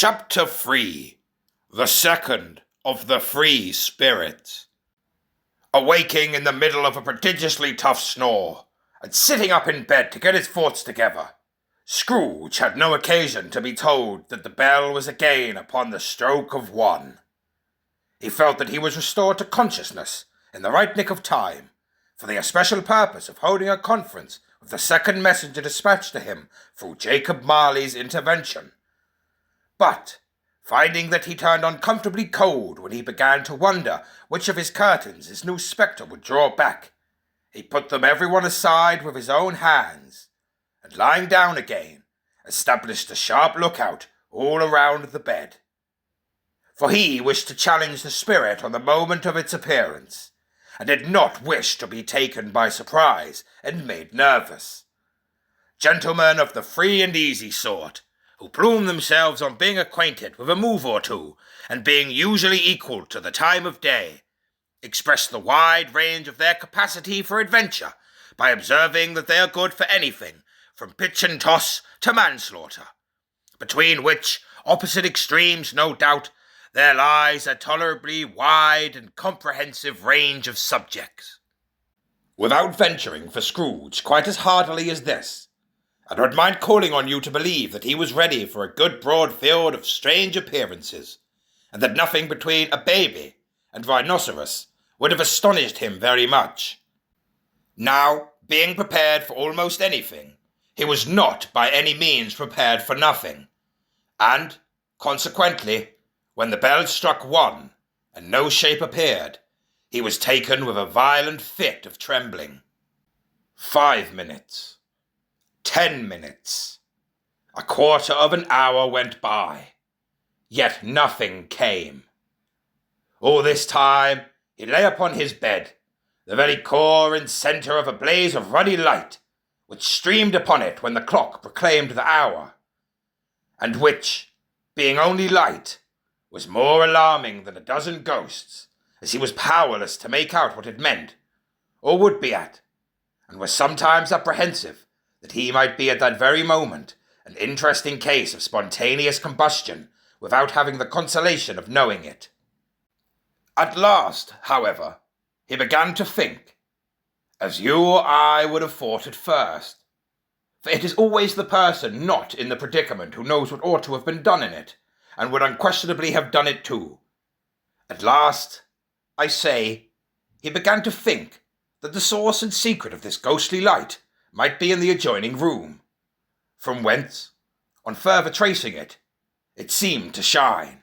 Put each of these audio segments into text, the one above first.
Chapter 3. The Second of the Free Spirits. Awaking in the middle of a prodigiously tough snore, and sitting up in bed to get his thoughts together, Scrooge had no occasion to be told that the bell was again upon the stroke of 1. He felt that he was restored to consciousness in the right nick of time, for the especial purpose of holding a conference with the second messenger dispatched to him through Jacob Marley's intervention. But, finding that he turned uncomfortably cold when he began to wonder which of his curtains his new spectre would draw back, he put them every one aside with his own hands, and lying down again, established a sharp lookout all around the bed. For he wished to challenge the spirit on the moment of its appearance, and did not wish to be taken by surprise and made nervous. Gentlemen of the free and easy sort, who plume themselves on being acquainted with a move or two, and being usually equal to the time of day, express the wide range of their capacity for adventure by observing that they are good for anything from pitch and toss to manslaughter, between which opposite extremes, no doubt, there lies a tolerably wide and comprehensive range of subjects. Without venturing for Scrooge quite as heartily as this, I don't mind calling on you to believe that he was ready for a good broad field of strange appearances, and that nothing between a baby and rhinoceros would have astonished him very much. Now, being prepared for almost anything, he was not by any means prepared for nothing, and, consequently, when the bell struck 1, and no shape appeared, he was taken with a violent fit of trembling. 5 minutes. 10 minutes. A quarter of an hour went by, yet nothing came. All this time he lay upon his bed, the very core and centre of a blaze of ruddy light, which streamed upon it when the clock proclaimed the hour, and which, being only light, was more alarming than a dozen ghosts, as he was powerless to make out what it meant, or would be at, and was sometimes apprehensive that he might be at that very moment an interesting case of spontaneous combustion without having the consolation of knowing it. At last, however, he began to think, as you or I would have thought at first, for it is always the person not in the predicament who knows what ought to have been done in it, and would unquestionably have done it too. At last, I say, he began to think that the source and secret of this ghostly light might be in the adjoining room, from whence, on further tracing it, it seemed to shine.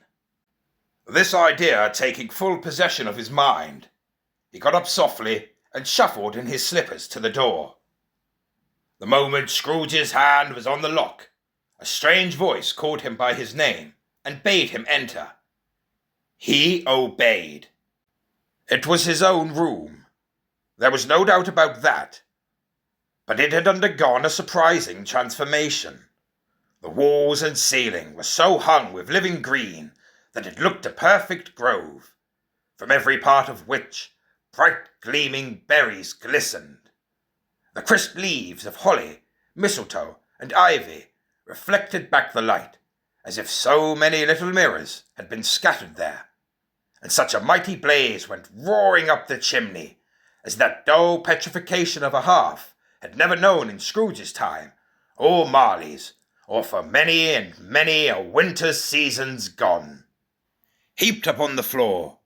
This idea taking full possession of his mind, he got up softly and shuffled in his slippers to the door. The moment Scrooge's hand was on the lock, a strange voice called him by his name and bade him enter. He obeyed. It was his own room. There was no doubt about that. But it had undergone a surprising transformation. The walls and ceiling were so hung with living green that it looked a perfect grove, from every part of which bright gleaming berries glistened. The crisp leaves of holly, mistletoe, and ivy reflected back the light, as if so many little mirrors had been scattered there, and such a mighty blaze went roaring up the chimney, as that dull petrification of a hearth had never known in Scrooge's time, or Marley's, or for many and many a winter's seasons gone. Heaped upon the floor,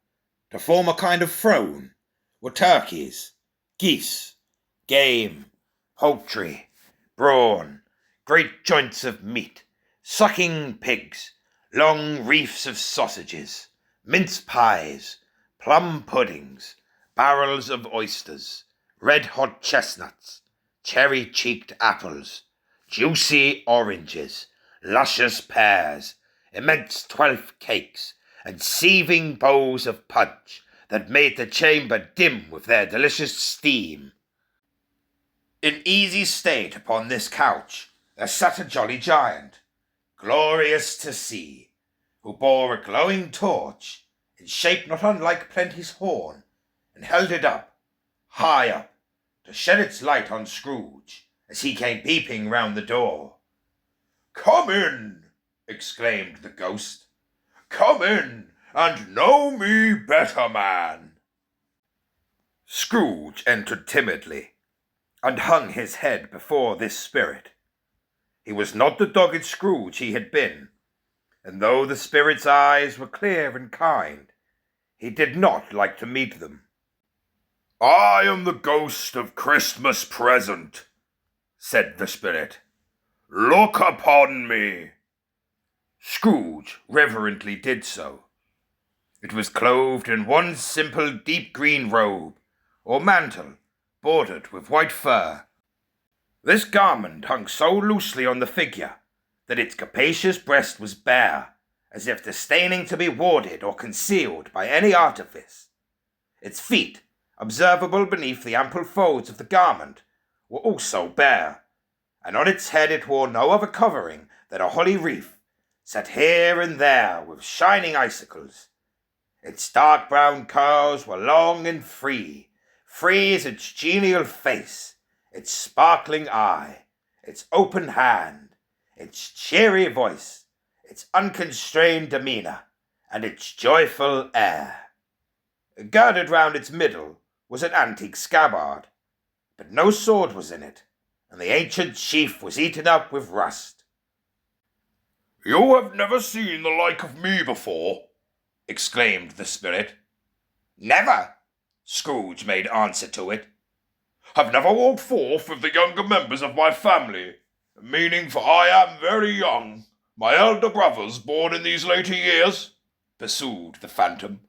to form a kind of throne, were turkeys, geese, game, poultry, brawn, great joints of meat, sucking pigs, long reefs of sausages, mince pies, plum puddings, barrels of oysters, red-hot chestnuts, cherry-cheeked apples, juicy oranges, luscious pears, immense 12th cakes, and seething bowls of punch that made the chamber dim with their delicious steam. In easy state upon this couch there sat a jolly giant, glorious to see, who bore a glowing torch, in shape not unlike Plenty's horn, and held it up, high up, to shed its light on Scrooge, as he came peeping round the door. "Come in," exclaimed the ghost. "Come in and know me better, man." Scrooge entered timidly, and hung his head before this spirit. He was not the dogged Scrooge he had been, and though the spirit's eyes were clear and kind, he did not like to meet them. "I am the ghost of Christmas Present," said the spirit. "Look upon me." Scrooge reverently did so. It was clothed in one simple deep green robe, or mantle, bordered with white fur. This garment hung so loosely on the figure that its capacious breast was bare, as if disdaining to be warded or concealed by any artifice. Its feet, observable beneath the ample folds of the garment, were also bare, and on its head it wore no other covering than a holly wreath, set here and there with shining icicles. Its dark brown curls were long and free as its genial face, its sparkling eye, its open hand, its cheery voice, its unconstrained demeanour, and its joyful air. Girded round its middle was an antique scabbard, but no sword was in it, and the ancient sheath was eaten up with rust. "You have never seen the like of me before," exclaimed the spirit. "Never," Scrooge made answer to it. "Have never walked forth with the younger members of my family, meaning for I am very young, my elder brothers born in these later years?" pursued the phantom.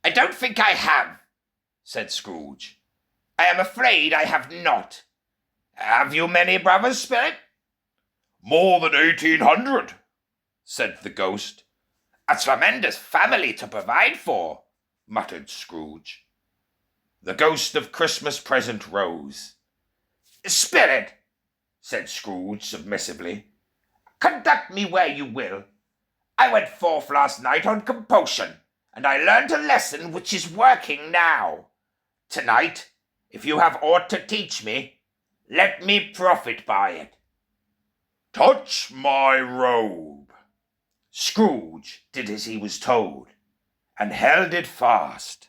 "I don't think I have," said Scrooge. "I am afraid I have not. Have you many brothers, spirit?" "More than 1,800, said the ghost. "A tremendous family to provide for," muttered Scrooge. The ghost of Christmas Present rose. "Spirit," said Scrooge submissively, "conduct me where you will. I went forth last night on compulsion, and I learned a lesson which is working now. Tonight, if you have aught to teach me, let me profit by it." "Touch my robe." Scrooge did as he was told, and held it fast.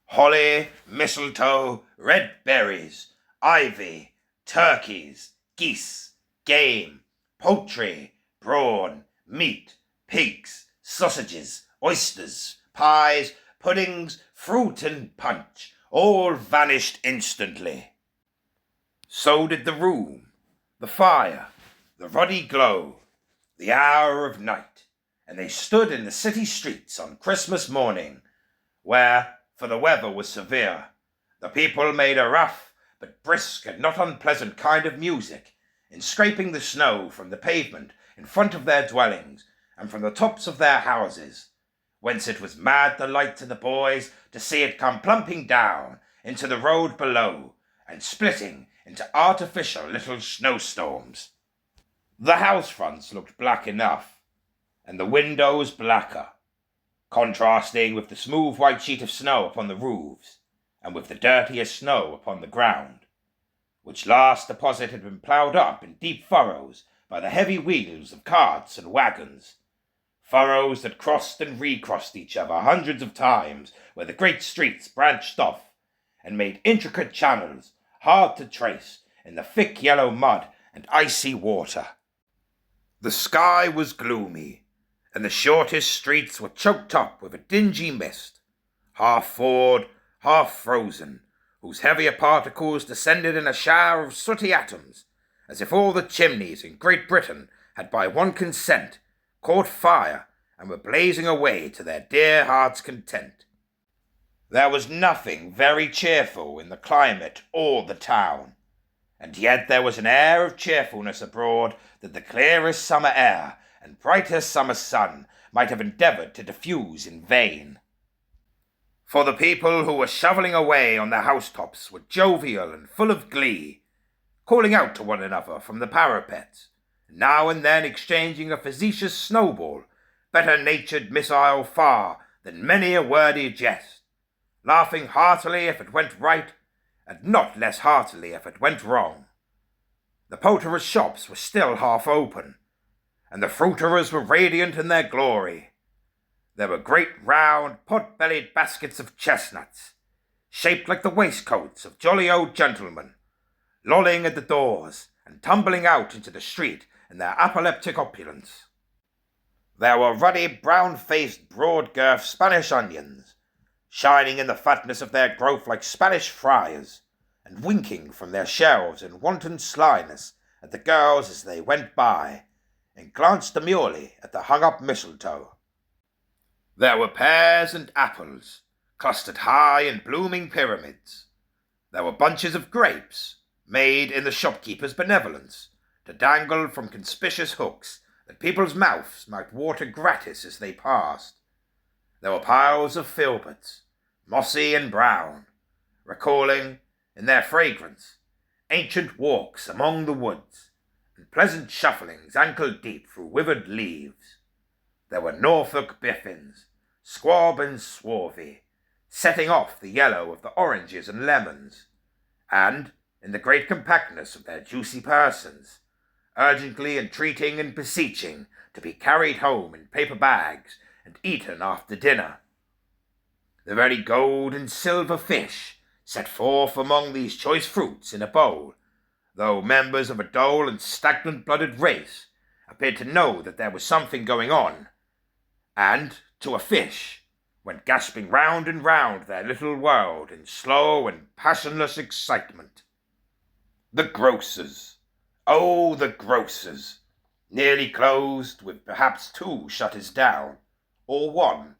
Holly, mistletoe, red berries, ivy, turkeys, geese, game, poultry, brawn, meat, pigs, sausages, oysters, pies, puddings, fruit, and punch, all vanished instantly. So did the room, the fire, the ruddy glow, the hour of night, and they stood in the city streets on Christmas morning, where, for the weather was severe, the people made a rough but brisk and not unpleasant kind of music in scraping the snow from the pavement in front of their dwellings and from the tops of their houses, whence it was mad delight to the boys to see it come plumping down into the road below and splitting into artificial little snowstorms. The house fronts looked black enough, and the windows blacker, contrasting with the smooth white sheet of snow upon the roofs, and with the dirtier snow upon the ground, which last deposit had been ploughed up in deep furrows by the heavy wheels of carts and wagons, furrows that crossed and recrossed each other hundreds of times where the great streets branched off, and made intricate channels hard to trace in the thick yellow mud and icy water. The sky was gloomy, and the shortest streets were choked up with a dingy mist, half thawed, half frozen, whose heavier particles descended in a shower of sooty atoms, as if all the chimneys in Great Britain had by one consent caught fire and were blazing away to their dear hearts' content. There was nothing very cheerful in the climate or the town, and yet there was an air of cheerfulness abroad that the clearest summer air and brightest summer sun might have endeavoured to diffuse in vain. For the people who were shovelling away on their housetops were jovial and full of glee, calling out to one another from the parapets, now and then exchanging a facetious snowball, better-natured missile far than many a wordy jest, laughing heartily if it went right, and not less heartily if it went wrong. The poulterers' shops were still half open, and the fruiterers were radiant in their glory. There were great round, pot-bellied baskets of chestnuts, shaped like the waistcoats of jolly old gentlemen, lolling at the doors and tumbling out into the street in their apoplectic opulence. There were ruddy, brown-faced, broad-girthed Spanish onions, shining in the fatness of their growth like Spanish friars, and winking from their shelves in wanton slyness at the girls as they went by, and glanced demurely at the hung-up mistletoe. There were pears and apples, clustered high in blooming pyramids. There were bunches of grapes, made in the shopkeeper's benevolence, to dangle from conspicuous hooks that people's mouths might water gratis as they passed. There were piles of filberts, mossy and brown, recalling, in their fragrance, ancient walks among the woods, and pleasant shufflings ankle-deep through withered leaves. There were Norfolk biffins, squab and swarthy, setting off the yellow of the oranges and lemons, and, in the great compactness of their juicy persons, urgently entreating and beseeching to be carried home in paper bags and eaten after dinner. The very gold and silver fish set forth among these choice fruits in a bowl, though members of a dull and stagnant-blooded race appeared to know that there was something going on, and, to a fish, went gasping round and round their little world in slow and passionless excitement. The grocers, oh, the grocers, nearly closed with perhaps 2 shutters down, or 1,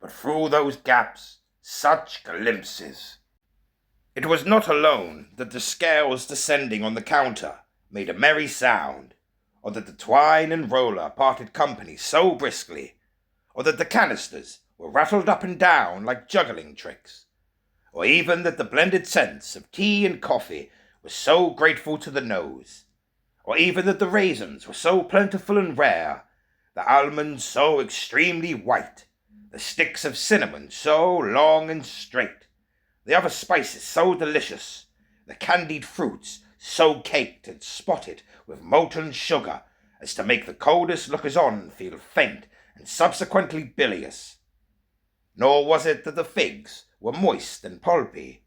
but through those gaps such glimpses. It was not alone that the scales descending on the counter made a merry sound, or that the twine and roller parted company so briskly, or that the canisters were rattled up and down like juggling tricks, or even that the blended scents of tea and coffee were so grateful to the nose, or even that the raisins were so plentiful and rare, the almonds so extremely white, the sticks of cinnamon so long and straight, the other spices so delicious, the candied fruits so caked and spotted with molten sugar as to make the coldest lookers-on feel faint and subsequently bilious. Nor was it that the figs were moist and pulpy,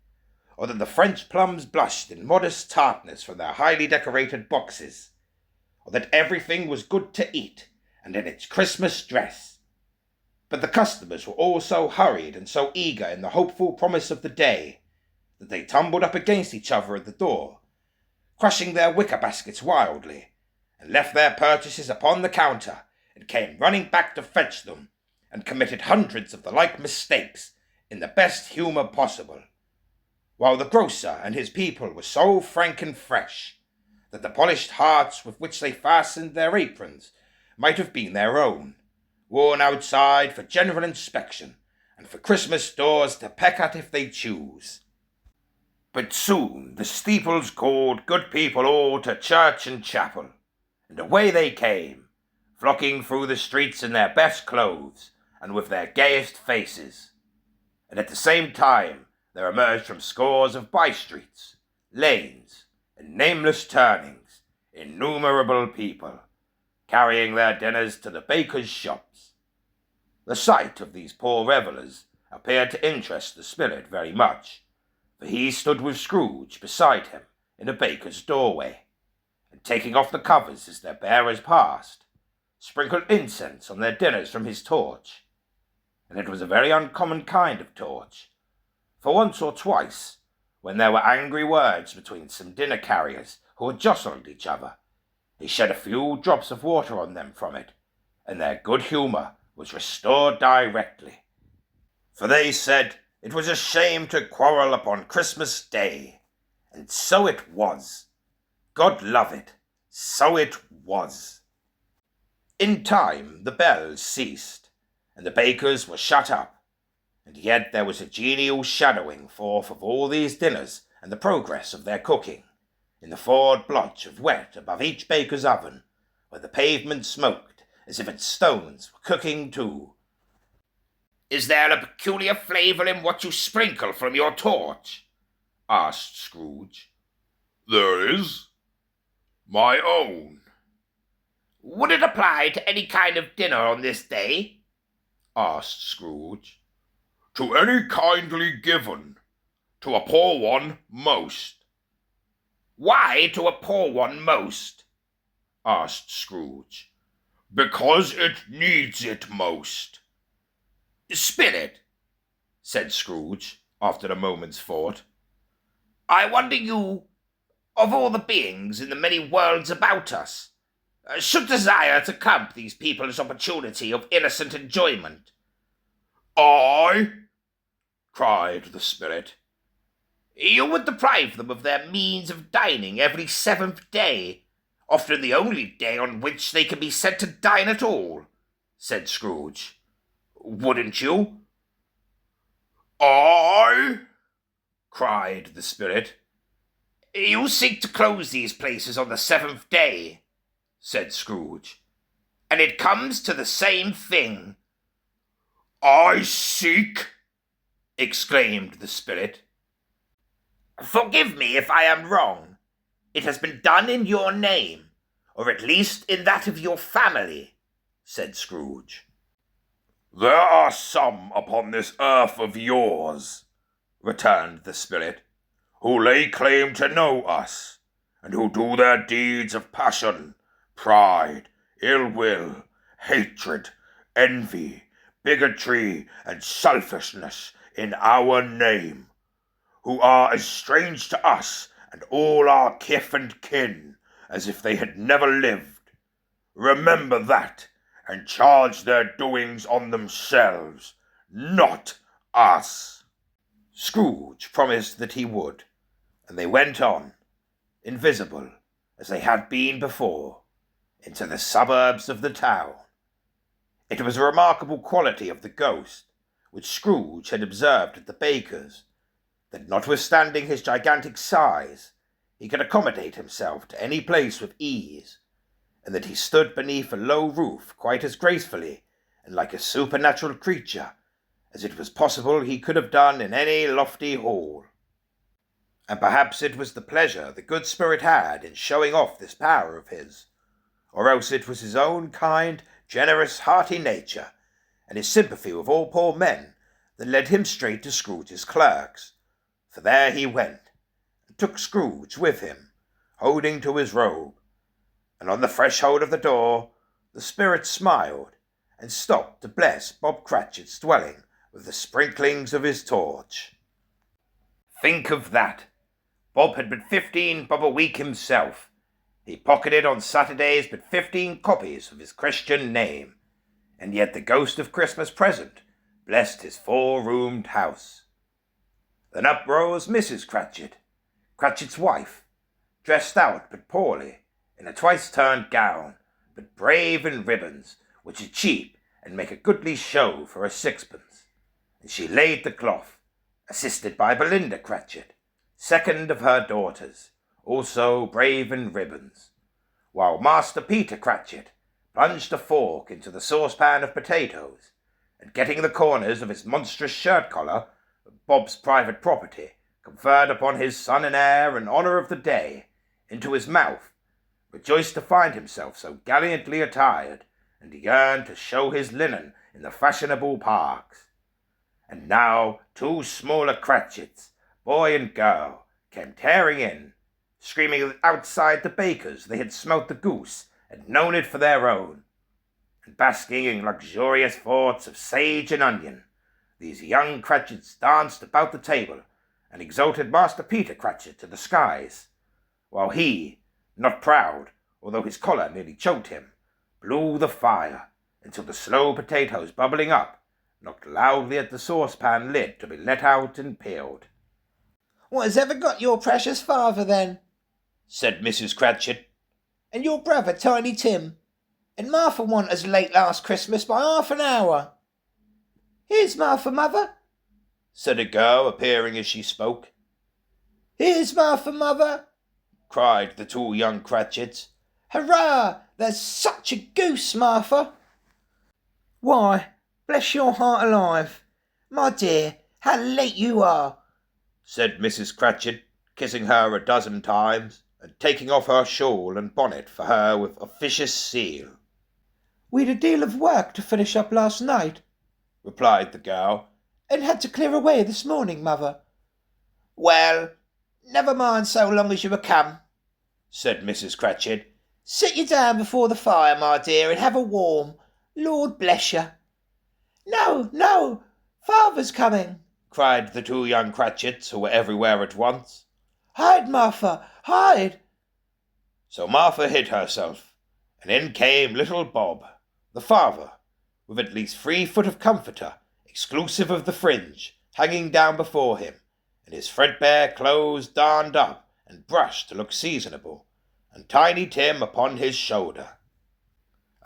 or that the French plums blushed in modest tartness from their highly decorated boxes, or that everything was good to eat and in its Christmas dress. But the customers were all so hurried and so eager in the hopeful promise of the day that they tumbled up against each other at the door, crushing their wicker baskets wildly, and left their purchases upon the counter and came running back to fetch them, and committed hundreds of the like mistakes in the best humour possible, while the grocer and his people were so frank and fresh that the polished hearts with which they fastened their aprons might have been their own, worn outside for general inspection, and for Christmas doors to peck at if they choose. But soon the steeples called good people all to church and chapel, and away they came, flocking through the streets in their best clothes, and with their gayest faces. And at the same time there emerged from scores of by-streets, lanes, and nameless turnings, innumerable people, carrying their dinners to the bakers' shops. The sight of these poor revellers appeared to interest the spirit very much, for he stood with Scrooge beside him in a baker's doorway, and taking off the covers as their bearers passed, sprinkled incense on their dinners from his torch. And it was a very uncommon kind of torch, for once or twice, when there were angry words between some dinner-carriers who had jostled each other, he shed a few drops of water on them from it, and their good humour was restored directly. For they said it was a shame to quarrel upon Christmas Day, and so it was. God love it, so it was. In time the bells ceased, and the bakers were shut up, and yet there was a genial shadowing forth of all these dinners and the progress of their cooking, in the forward blotch of wet above each baker's oven, where the pavement smoked as if its stones were cooking too. "Is there a peculiar flavour in what you sprinkle from your torch?" asked Scrooge. "There is. My own." Would it apply to any kind of dinner on this day? Asked Scrooge. To any kindly given. To a poor one most. Why to a poor one most? Asked Scrooge. Because it needs it most. Spirit, said Scrooge, after a moment's thought, I wonder you, of all the beings in the many worlds about us, should desire to curb these people's opportunity of innocent enjoyment. I? Cried the spirit. You would deprive them of their means of dining every 7th day, often the only day on which they can be said to dine at all, said Scrooge. Wouldn't you? I? Cried the spirit. You seek to close these places on the 7th day, said Scrooge, and it comes to the same thing. I seek? Exclaimed the spirit. Forgive me if I am wrong. It has been done in your name, or at least in that of your family, said Scrooge. There are some upon this earth of yours, returned the spirit, who lay claim to know us, and who do their deeds of passion, pride, ill will, hatred, envy, bigotry, and selfishness in our name, who are as strange to us and all our kith and kin as if they had never lived. Remember that, and charge their doings on themselves, not us. Scrooge promised that he would, and they went on, invisible as they had been before, into the suburbs of the town. It was a remarkable quality of the ghost, which Scrooge had observed at the baker's, that notwithstanding his gigantic size, he could accommodate himself to any place with ease, and that he stood beneath a low roof quite as gracefully and like a supernatural creature as it was possible he could have done in any lofty hall. And perhaps it was the pleasure the good spirit had in showing off this power of his, or else it was his own kind, generous, hearty nature, and his sympathy with all poor men, that led him straight to Scrooge's clerk's, for there he went, and took Scrooge with him, holding to his robe, and on the threshold of the door the spirit smiled, and stopped to bless Bob Cratchit's dwelling with the sprinklings of his torch. Think of that! Bob had but 15 bob a week himself. He pocketed on Saturdays but 15 copies of his Christian name, and yet the ghost of Christmas present blessed his 4-roomed house. Then up rose Mrs. Cratchit, Cratchit's wife, dressed out but poorly, in a twice-turned gown, but brave in ribbons, which are cheap and make a goodly show for a sixpence, and she laid the cloth, assisted by Belinda Cratchit, second of her daughters, also brave in ribbons, while Master Peter Cratchit plunged a fork into the saucepan of potatoes, and getting the corners of his monstrous shirt-collar, Bob's private property, conferred upon his son and heir in honour of the day, into his mouth, rejoiced to find himself so gallantly attired, and yearned to show his linen in the fashionable parks. And now 2 smaller Cratchits, boy and girl, came tearing in, screaming that outside the baker's they had smelt the goose and known it for their own, and basking in luxurious thoughts of sage and onion, these young Cratchits danced about the table and exalted Master Peter Cratchit to the skies, while he, not proud, although his collar nearly choked him, blew the fire until the slow potatoes bubbling up knocked loudly at the saucepan lid to be let out and peeled. "What has ever got your precious father, then?" said Mrs. Cratchit. "And your brother, Tiny Tim? And Martha wa'n't as late last Christmas by half an hour." "Here's Martha, mother," said a girl, appearing as she spoke. "Here's Martha, mother," cried the 2 young Cratchits. "Hurrah! There's such a goose, Martha." "Why, bless your heart alive, my dear, how late you are," said Mrs. Cratchit, kissing her a dozen times, and taking off her shawl and bonnet for her with officious zeal. "We'd a deal of work to finish up last night," replied the girl, "and had to clear away this morning, mother." "Well, never mind so long as you are come," said Mrs. Cratchit. "Sit you down before the fire, my dear, and have a warm. Lord bless you." "No, no, father's coming," cried the two young Cratchits, who were everywhere at once. "Hide, Martha, hide." So Martha hid herself, and in came little Bob, the father, with at least 3 foot of comforter, exclusive of the fringe, hanging down before him, and his threadbare clothes darned up and brushed to look seasonable, and Tiny Tim upon his shoulder.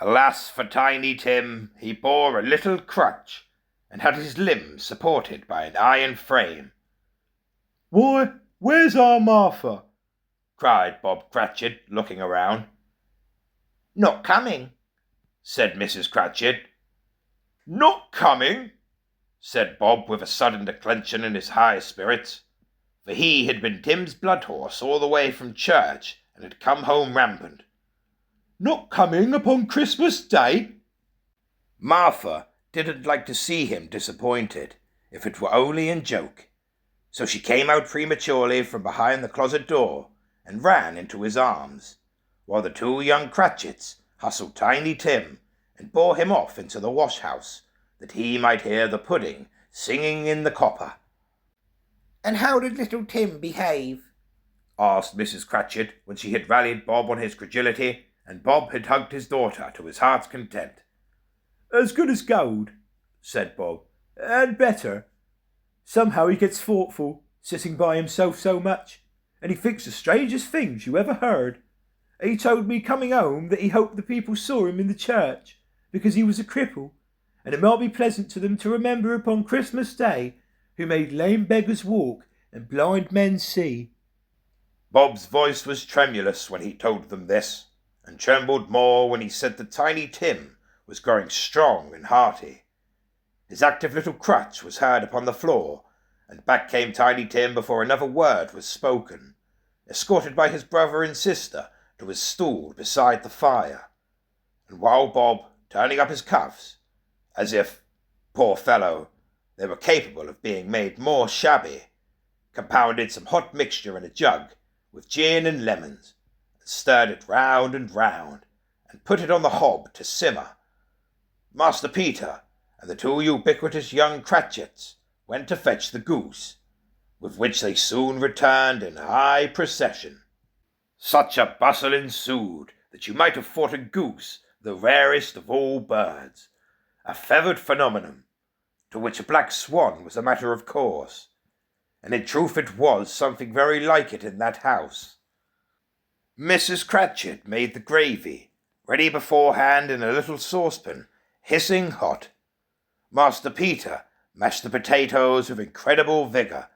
Alas for Tiny Tim, he bore a little crutch, and had his limbs supported by an iron frame. "Why, where's our Martha?" cried Bob Cratchit, looking around. "Not coming," said Mrs. Cratchit. "Not coming?" said Bob, with a sudden declension in his high spirits, for he had been Tim's blood horse all the way from church, and had come home rampant. "Not coming upon Christmas Day?" Martha didn't like to see him disappointed, if it were only in joke, so she came out prematurely from behind the closet door, and ran into his arms, while the two young Cratchits hustled Tiny Tim, and bore him off into the wash-house, that he might hear the pudding singing in the copper. "And how did little Tim behave?" asked Mrs. Cratchit, when she had rallied Bob on his credulity, and Bob had hugged his daughter to his heart's content. "As good as gold," said Bob, "and better. Somehow he gets thoughtful, sitting by himself so much, and he thinks the strangest things you ever heard. He told me coming home that he hoped the people saw him in the church, because he was a cripple, and it might be pleasant to them to remember upon Christmas Day who made lame beggars walk and blind men see." Bob's voice was tremulous when he told them this, and trembled more when he said that Tiny Tim was growing strong and hearty. His active little crutch was heard upon the floor, and back came Tiny Tim before another word was spoken, escorted by his brother and sister to his stool beside the fire, and while Bob, turning up his cuffs, as if, poor fellow, they were capable of being made more shabby, compounded some hot mixture in a jug with gin and lemons, and stirred it round and round, and put it on the hob to simmer, Master Peter and the two ubiquitous young Cratchits went to fetch the goose, with which they soon returned in high procession. Such a bustle ensued that you might have thought a goose the rarest of all birds, a feathered phenomenon, to which a black swan was a matter of course, and in truth it was something very like it in that house. Mrs. Cratchit made the gravy, ready beforehand in a little saucepan, hissing hot. Master Peter mashed the potatoes with incredible vigour.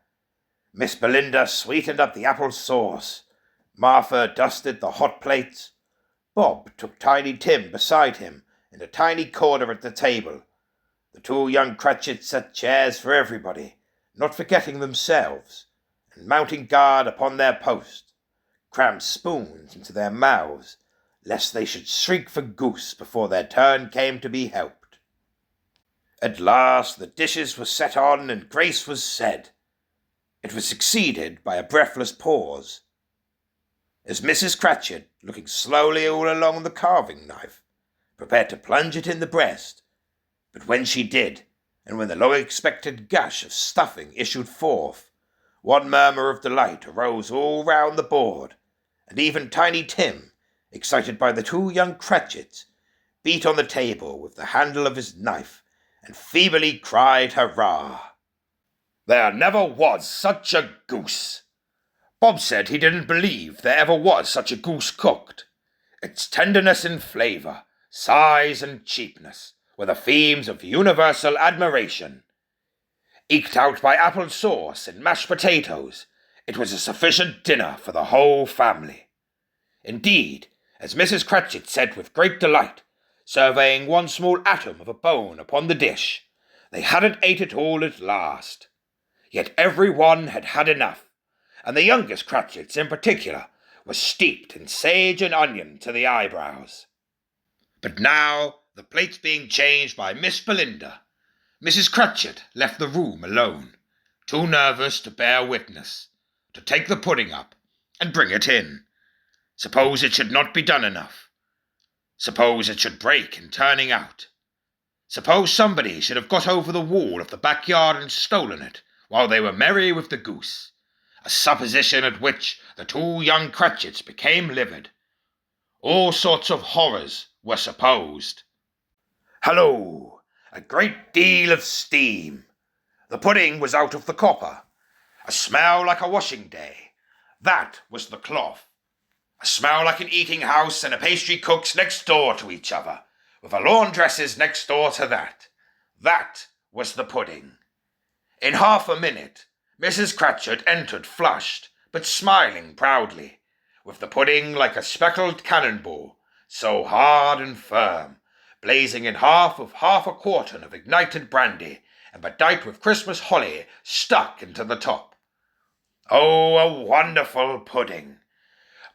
Miss Belinda sweetened up the apple sauce. Martha dusted the hot plates. Bob took Tiny Tim beside him in a tiny corner at the table. The two young Cratchits set chairs for everybody, not forgetting themselves, and mounting guard upon their post, crammed spoons into their mouths, lest they should shriek for goose before their turn came to be helped. At last the dishes were set on and grace was said. It was succeeded by a breathless pause, as Mrs. Cratchit, looking slowly all along the carving knife, prepared to plunge it in the breast, but when she did, and when the long-expected gush of stuffing issued forth, one murmur of delight arose all round the board, and even Tiny Tim, excited by the two young Cratchits, beat on the table with the handle of his knife, and feebly cried hurrah. There never was such a goose. Bob said he didn't believe there ever was such a goose cooked. Its tenderness and flavour, size and cheapness, were the themes of universal admiration. Eked out by apple sauce and mashed potatoes, it was a sufficient dinner for the whole family. Indeed, as Mrs. Cratchit said with great delight, surveying one small atom of a bone upon the dish, they hadn't ate it all at last. Yet every one had had enough, and the youngest Cratchits in particular was steeped in sage and onion to the eyebrows. But now, the plates being changed by Miss Belinda, Mrs. Cratchit left the room alone, too nervous to bear witness, to take the pudding up and bring it in. Suppose it should not be done enough. Suppose it should break in turning out. Suppose somebody should have got over the wall of the backyard and stolen it while they were merry with the goose, a supposition at which the two young Cratchits became livid. All sorts of horrors were supposed. Hallo! A great deal of steam. The pudding was out of the copper. A smell like a washing day. That was the cloth. A smell like an eating house and a pastry cook's next door to each other, with a laundress's next door to that. That was the pudding. In half a minute, Mrs. Cratchit entered flushed, but smiling proudly, with the pudding like a speckled cannonball, so hard and firm, blazing in half a quartern of ignited brandy, and bedight with Christmas holly stuck into the top. Oh, a wonderful pudding!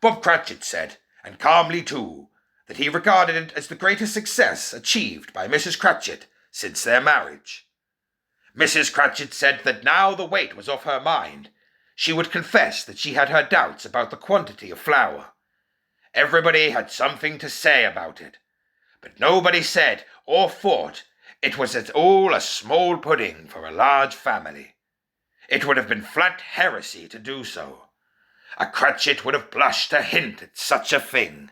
Bob Cratchit said, and calmly too, that he regarded it as the greatest success achieved by Mrs. Cratchit since their marriage. Mrs. Cratchit said that now the weight was off her mind, she would confess that she had her doubts about the quantity of flour. Everybody had something to say about it, but nobody said or thought it was at all a small pudding for a large family. It would have been flat heresy to do so. A Cratchit would have blushed to hint at such a thing.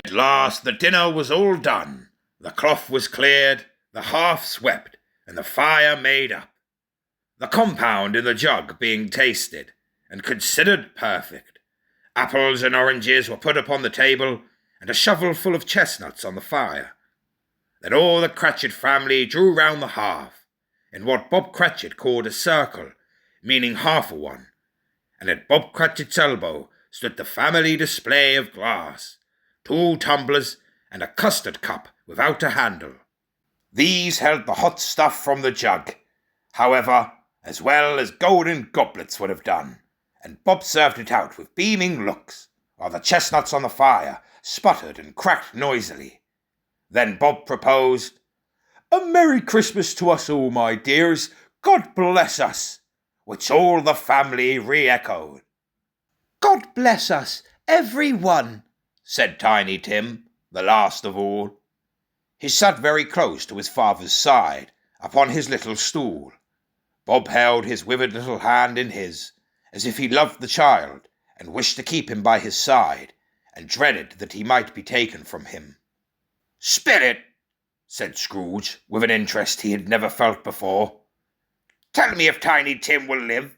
At last the dinner was all done, the cloth was cleared, the hearth swept, and the fire made up. The compound in the jug being tasted, and considered perfect. Apples and oranges were put upon the table, and a shovelful of chestnuts on the fire. Then all the Cratchit family drew round the hearth, in what Bob Cratchit called a circle, meaning half a one, and at Bob Cratchit's elbow stood the family display of glass, 2 tumblers, and a custard cup without a handle. These held the hot stuff from the jug, however, as well as golden goblets would have done, and Bob served it out with beaming looks, while the chestnuts on the fire sputtered and cracked noisily. Then Bob proposed, "A Merry Christmas to us all, my dears, God bless us," which all the family re-echoed. "God bless us, every one," said Tiny Tim, the last of all. He sat very close to his father's side, upon his little stool. Bob held his withered little hand in his, as if he loved the child, and wished to keep him by his side, and dreaded that he might be taken from him. "Spirit," said Scrooge, with an interest he had never felt before, "tell me if Tiny Tim will live."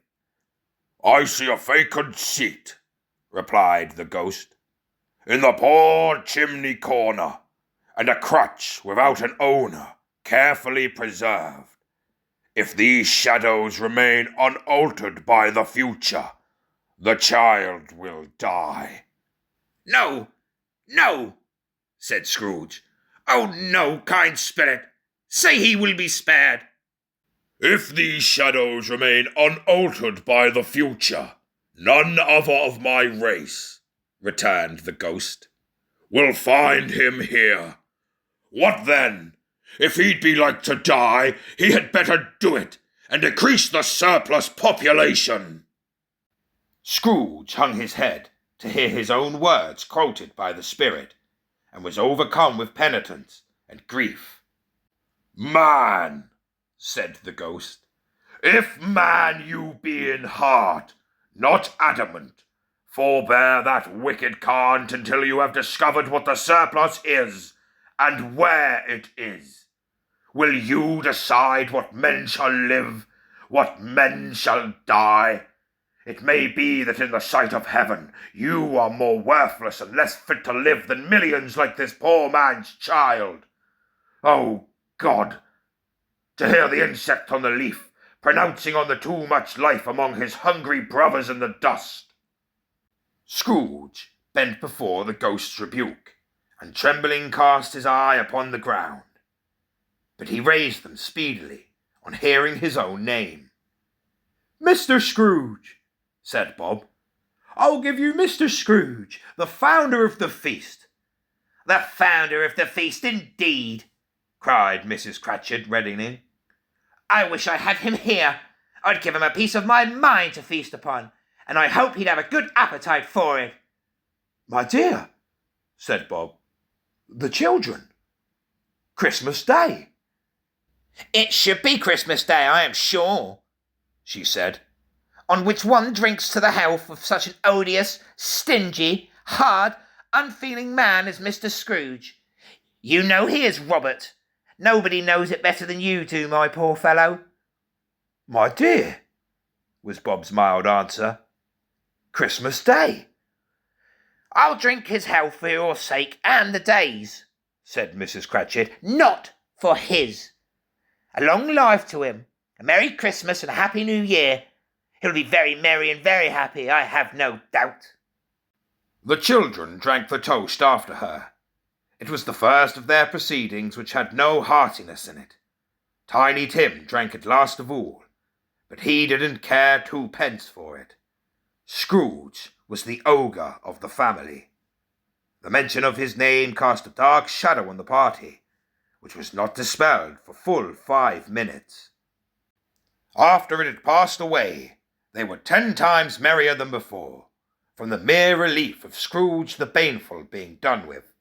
"I see a vacant seat," replied the ghost, "in the poor chimney corner, and a crutch without an owner, carefully preserved. If these shadows remain unaltered by the future, the child will die." "No, no," said Scrooge. "Oh, no, kind spirit. Say he will be spared." "If these shadows remain unaltered by the future, none other of my race," returned the ghost, "will find him here. What then? If he'd be like to die, he had better do it, and decrease the surplus population." Scrooge hung his head to hear his own words quoted by the spirit, and was overcome with penitence and grief. "Man," said the ghost, "if man you be in heart, not adamant, forbear that wicked cant until you have discovered what the surplus is, and where it is. Will you decide what men shall live, what men shall die? It may be that in the sight of heaven you are more worthless and less fit to live than millions like this poor man's child. Oh, God! To hear the insect on the leaf pronouncing on the too much life among his hungry brothers in the dust." Scrooge bent before the ghost's rebuke, and trembling cast his eye upon the ground. But he raised them speedily on hearing his own name. "Mr. Scrooge," said Bob, I'll give you Mr. Scrooge, the founder of the feast." "The founder of the feast, indeed!" cried Mrs. Cratchit, reddening. "I wish I had him here. I'd give him a piece of my mind to feast upon, and I hope he'd have a good appetite for it." "My dear," said Bob, "the children. Christmas Day." "It should be Christmas Day, I am sure," she said, "on which one drinks to the health of such an odious, stingy, hard, unfeeling man as Mr. Scrooge. You know he is, Robert. Nobody knows it better than you do, my poor fellow." "My dear," was Bob's mild answer, "Christmas Day." "I'll drink his health for your sake and the day's," said Mrs. Cratchit, "not for his. A long life to him, a Merry Christmas and a Happy New Year. He'll be very merry and very happy, I have no doubt." The children drank the toast after her. It was the first of their proceedings which had no heartiness in it. Tiny Tim drank it last of all, but he didn't care twopence for it. Scrooge was the ogre of the family. The mention of his name cast a dark shadow on the party, which was not dispelled for full 5 minutes. After it had passed away, they were 10 times merrier than before, from the mere relief of Scrooge the Baneful being done with.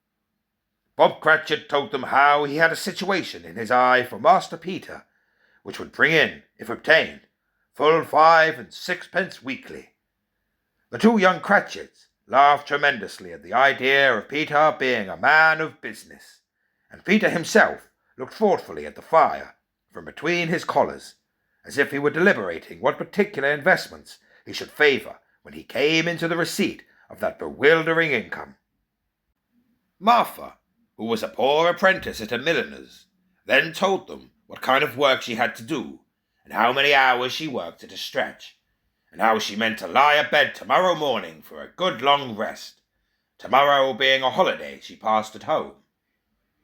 Bob Cratchit told them how he had a situation in his eye for Master Peter, which would bring in, if obtained, full 5 and 6 weekly. The 2 young Cratchits laughed tremendously at the idea of Peter being a man of business, and Peter himself looked thoughtfully at the fire from between his collars, as if he were deliberating what particular investments he should favour when he came into the receipt of that bewildering income. Martha, who was a poor apprentice at a milliner's, then told them what kind of work she had to do, and how many hours she worked at a stretch, and how she meant to lie abed tomorrow morning for a good long rest, tomorrow being a holiday she passed at home.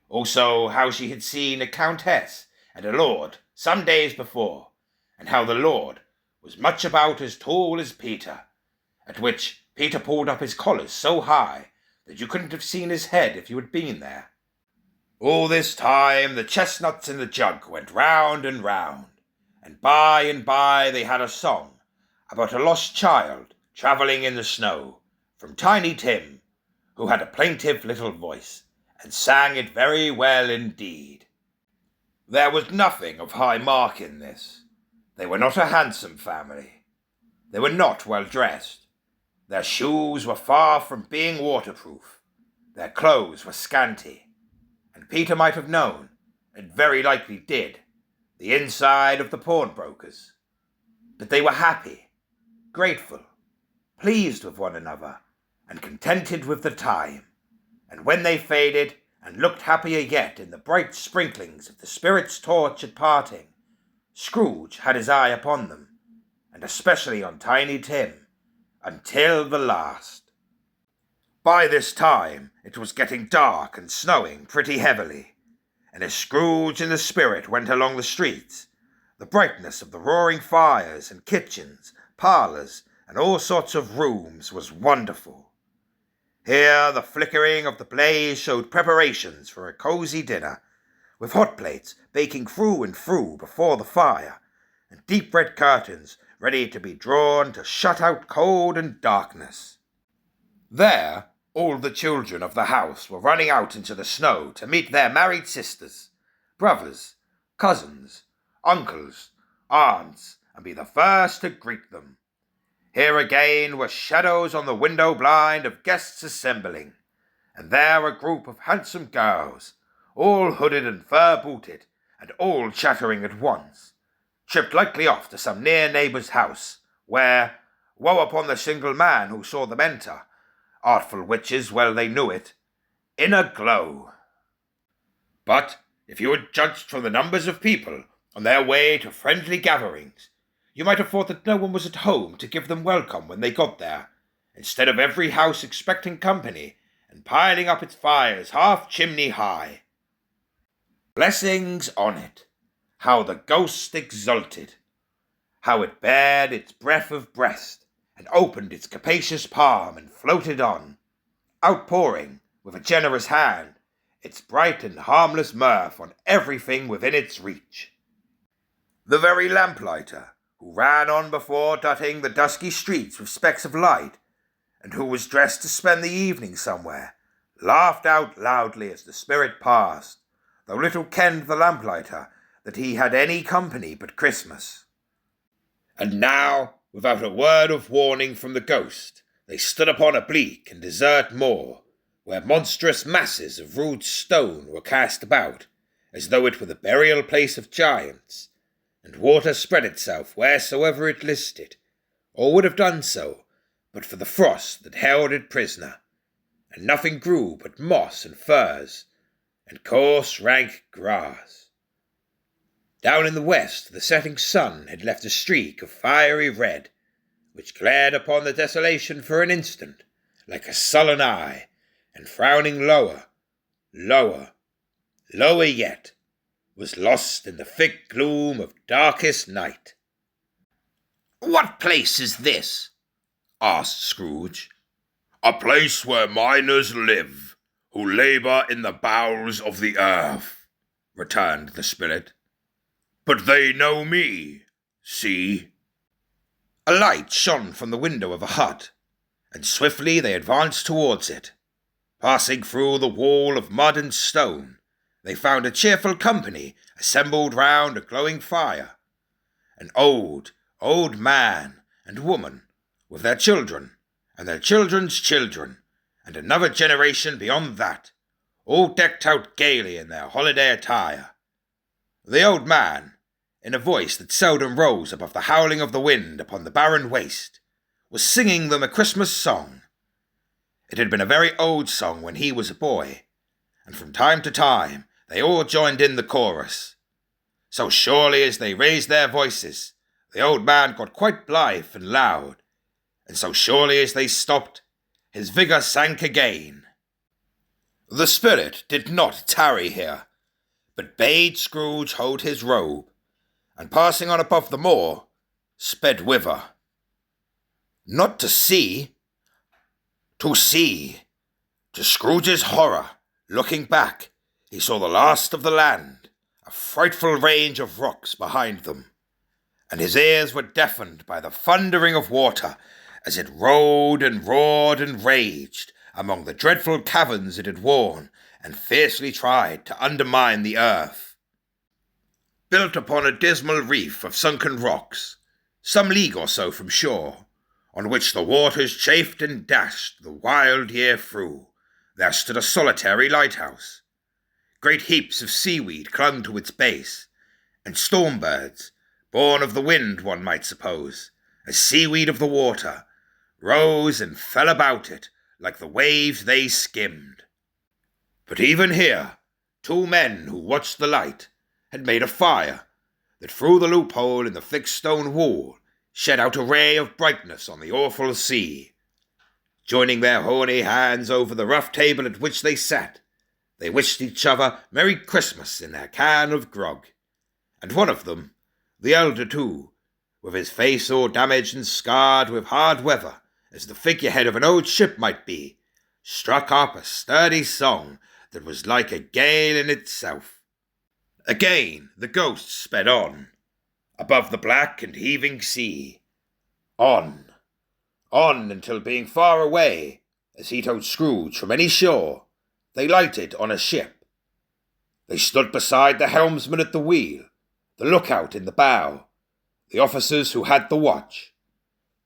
Also how she had seen a countess and a lord some days before, and how the lord was much about as tall as Peter, at which Peter pulled up his collars so high that you couldn't have seen his head if you had been there. All this time the chestnuts in the jug went round, and by they had a song about a lost child travelling in the snow, from Tiny Tim, who had a plaintive little voice, and sang it very well indeed. There was nothing of high mark in this. They were not a handsome family. They were not well dressed. Their shoes were far from being waterproof. Their clothes were scanty, and Peter might have known, and very likely did, the inside of the pawnbrokers. But they were happy, grateful, pleased with one another, and contented with the time, and when they faded, and looked happier yet in the bright sprinklings of the spirit's torch at parting, Scrooge had his eye upon them, and especially on Tiny Tim, until the last. By this time it was getting dark and snowing pretty heavily, and as Scrooge and the spirit went along the streets, the brightness of the roaring fires and kitchens, parlours, and all sorts of rooms was wonderful. Here the flickering of the blaze showed preparations for a cosy dinner, with hot plates baking through and through before the fire, and deep red curtains ready to be drawn to shut out cold and darkness. There all the children of the house were running out into the snow to meet their married sisters, brothers, cousins, uncles, aunts, and be the first to greet them. Here again were shadows on the window blind of guests assembling, and there a group of handsome girls, all hooded and fur-booted, and all chattering at once, tripped lightly off to some near neighbour's house, where, woe upon the single man who saw them enter, artful witches well they knew it, in a glow. But if you had judged from the numbers of people on their way to friendly gatherings, you might have thought that no one was at home to give them welcome when they got there, instead of every house expecting company, and piling up its fires half-chimney high. Blessings on it! How the ghost exulted! How it bared its breath of breast, and opened its capacious palm and floated on, outpouring, with a generous hand, its bright and harmless mirth on everything within its reach. The very lamplighter, who ran on before dotting the dusky streets with specks of light, and who was dressed to spend the evening somewhere, laughed out loudly as the spirit passed, though little kenned the lamplighter that he had any company but Christmas. And now, without a word of warning from the ghost, they stood upon a bleak and desert moor, where monstrous masses of rude stone were cast about, as though it were the burial place of giants, and water spread itself wheresoever it listed, or would have done so, but for the frost that held it prisoner, and nothing grew but moss and furze, and coarse rank grass. Down in the west the setting sun had left a streak of fiery red, which glared upon the desolation for an instant, like a sullen eye, and frowning lower, lower, lower yet, was lost in the thick gloom of darkest night. "What place is this?" asked Scrooge. A place where miners live, who labour in the bowels of the earth, returned the spirit. But they know me, see. A light shone from the window of a hut, and swiftly they advanced towards it. Passing through the wall of mud and stone, they found a cheerful company assembled round a glowing fire. An old man and woman, with their children, and their children's children, and another generation beyond that, all decked out gaily in their holiday attire. The old man, in a voice that seldom rose above the howling of the wind upon the barren waste, was singing them a Christmas song. It had been a very old song when he was a boy, and from time to time they all joined in the chorus. So surely as they raised their voices, the old man got quite blithe and loud, and so surely as they stopped, his vigour sank again. The spirit did not tarry here, but bade Scrooge hold his robe, and passing on above the moor, sped whither. Not to see, to see. To Scrooge's horror, looking back, he saw the last of the land, a frightful range of rocks behind them, and his ears were deafened by the thundering of water as it rolled and roared and raged among the dreadful caverns it had worn and fiercely tried to undermine the earth. Built upon a dismal reef of sunken rocks, some league or so from shore, on which the waters chafed and dashed the wild year through, there stood a solitary lighthouse. Great heaps of seaweed clung to its base, and storm-birds, born of the wind one might suppose, as seaweed of the water, rose and fell about it like the waves they skimmed. But even here, 2 men who watched the light had made a fire that through the loophole in the thick stone wall shed out a ray of brightness on the awful sea. Joining their horny hands over the rough table at which they sat, they wished each other Merry Christmas in their can of grog, and one of them, the elder too, with his face all damaged and scarred with hard weather, as the figurehead of an old ship might be, struck up a sturdy song that was like a gale in itself. Again the ghost sped on, above the black and heaving sea. On until being far away, as he told Scrooge, from any shore, they lighted on a ship. They stood beside the helmsman at the wheel, the lookout in the bow, the officers who had the watch,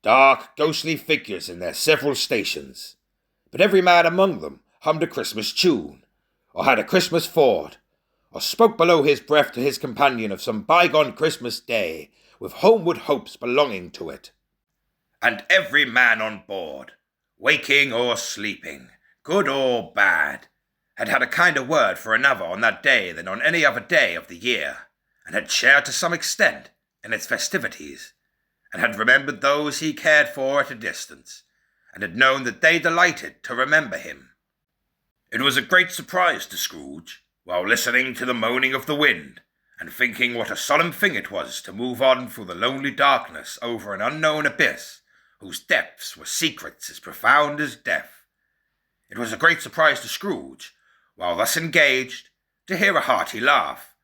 dark, ghostly figures in their several stations, but every man among them hummed a Christmas tune, or had a Christmas thought, or spoke below his breath to his companion of some bygone Christmas day, with homeward hopes belonging to it. And every man on board, waking or sleeping, good or bad, had had a kinder word for another on that day than on any other day of the year, and had shared to some extent in its festivities, and had remembered those he cared for at a distance, and had known that they delighted to remember him. It was a great surprise to Scrooge, while listening to the moaning of the wind, and thinking what a solemn thing it was to move on through the lonely darkness over an unknown abyss, whose depths were secrets as profound as death. It was a great surprise to Scrooge, while thus engaged, to hear a hearty laugh.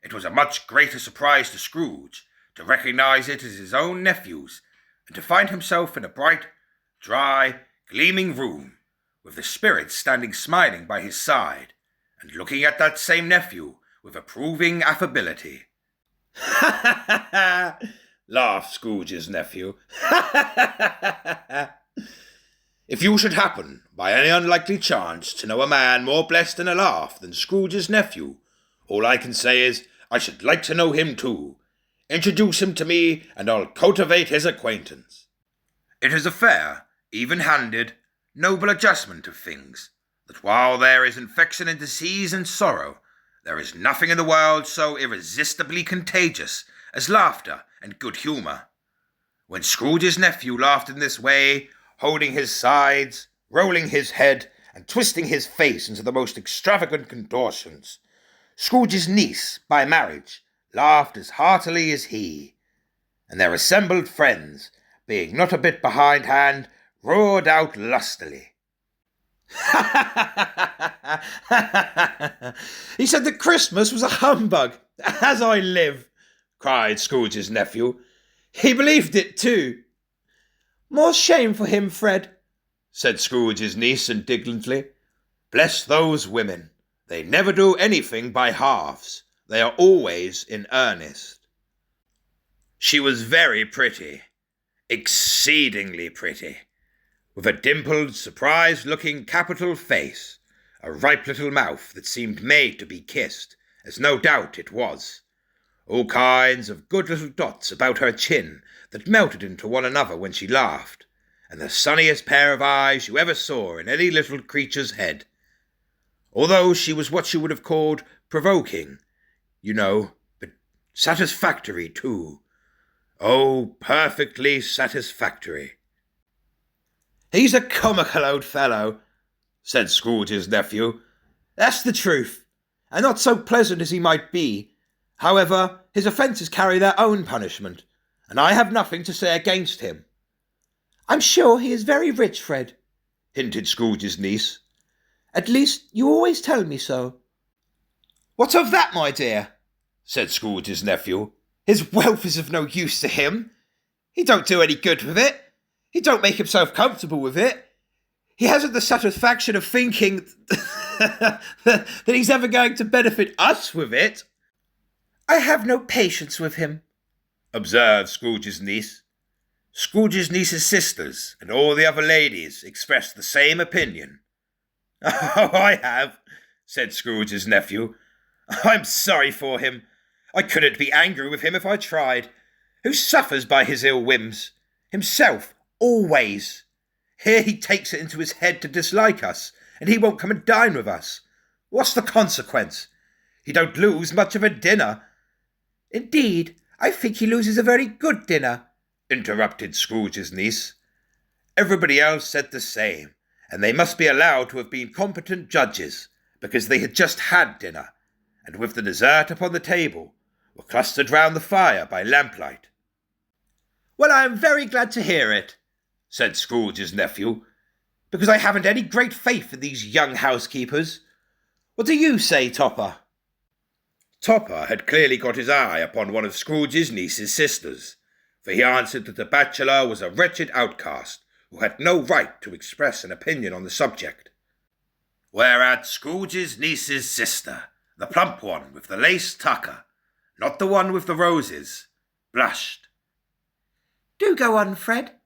It was a much greater surprise to Scrooge to recognise it as his own nephew's, and to find himself in a bright, dry, gleaming room, with the Spirit standing smiling by his side, and looking at that same nephew with approving affability. "Ha ha ha ha!" laughed Scrooge's nephew. "Ha ha ha ha ha! If you should happen, by any unlikely chance, to know a man more blessed in a laugh than Scrooge's nephew, all I can say is, I should like to know him too. Introduce him to me, and I'll cultivate his acquaintance." It is a fair, even-handed, noble adjustment of things, that while there is infection and disease and sorrow, there is nothing in the world so irresistibly contagious as laughter and good humour. When Scrooge's nephew laughed in this way, holding his sides, rolling his head, and twisting his face into the most extravagant contortions, Scrooge's niece, by marriage, laughed as heartily as he, and their assembled friends, being not a bit behindhand, roared out lustily. "He said that Christmas was a humbug, as I live," cried Scrooge's nephew. "He believed it too." "More shame for him, Fred," said Scrooge's niece indignantly. "Bless those women. They never do anything by halves. They are always in earnest." She was very pretty, exceedingly pretty, with a dimpled, surprised-looking capital face, a ripe little mouth that seemed made to be kissed, as no doubt it was, all kinds of good little dots about her chin that melted into one another when she laughed, and the sunniest pair of eyes you ever saw in any little creature's head. Although she was what you would have called provoking, you know, but satisfactory too. Oh, perfectly satisfactory. "He's a comical old fellow," said Scrooge's nephew. "That's the truth, and not so pleasant as he might be. However, his offences carry their own punishment, and I have nothing to say against him." "I'm sure he is very rich, Fred," hinted Scrooge's niece. "At least, you always tell me so." "What of that, my dear?" said Scrooge's nephew. "His wealth is of no use to him. He don't do any good with it. He don't make himself comfortable with it. He hasn't the satisfaction of thinking that he's ever going to benefit us with it." "I have no patience with him," observed Scrooge's niece. Scrooge's niece's sisters and all the other ladies expressed the same opinion. "Oh, I have," said Scrooge's nephew. "I'm sorry for him. I couldn't be angry with him if I tried. Who suffers by his ill whims? Himself, always. Here he takes it into his head to dislike us, and he won't come and dine with us. What's the consequence? He don't lose much of a dinner." "Indeed, I think he loses a very good dinner," interrupted Scrooge's niece. Everybody else said the same, and they must be allowed to have been competent judges, because they had just had dinner, and with the dessert upon the table, were clustered round the fire by lamplight. "Well, I am very glad to hear it," said Scrooge's nephew, "because I haven't any great faith in these young housekeepers. What do you say, Topper?" Topper had clearly got his eye upon one of Scrooge's niece's sisters, for he answered that the bachelor was a wretched outcast, who had no right to express an opinion on the subject. Whereat Scrooge's niece's sister, the plump one with the lace tucker, not the one with the roses, blushed. "Do go on, Fred,"